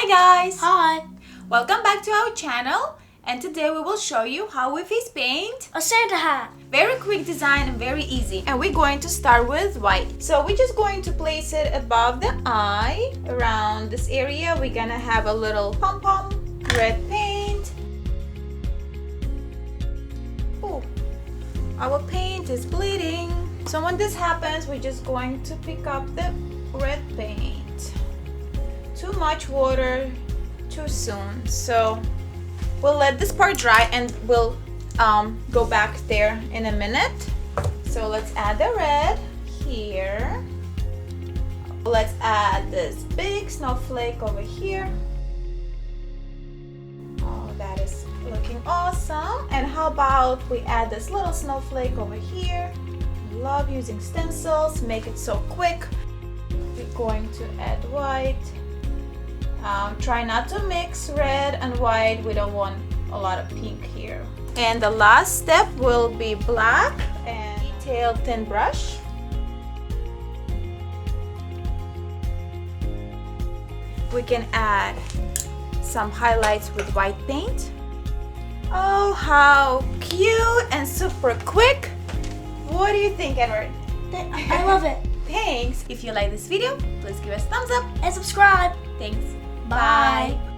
guys! Hi! Welcome back to our channel, and today we will show you how we face paint A Santa hat. very quick design and very easy. And we're going to start with white. So we're just going to place it above the eye. Around this area we're gonna have a little pom-pom red paint. Oh, our paint is bleeding. So when this happens, we're just going to pick up the red paint. Too much water too soon, so we'll let this part dry and we'll go back there in a minute. So let's add the red here. Let's add this big snowflake over here. Oh, that is looking awesome. And how about we add this little snowflake over here? I love using stencils, make it so quick. We're going to add white. Try not to mix red and white. We don't want a lot of pink here. And the last step will be black and detailed thin brush. We can add some highlights with white paint. Oh, how cute and super quick. What do you think, Edward? I love it. Thanks. If you like this video, please give us a thumbs up And subscribe. Thanks. Bye. Bye.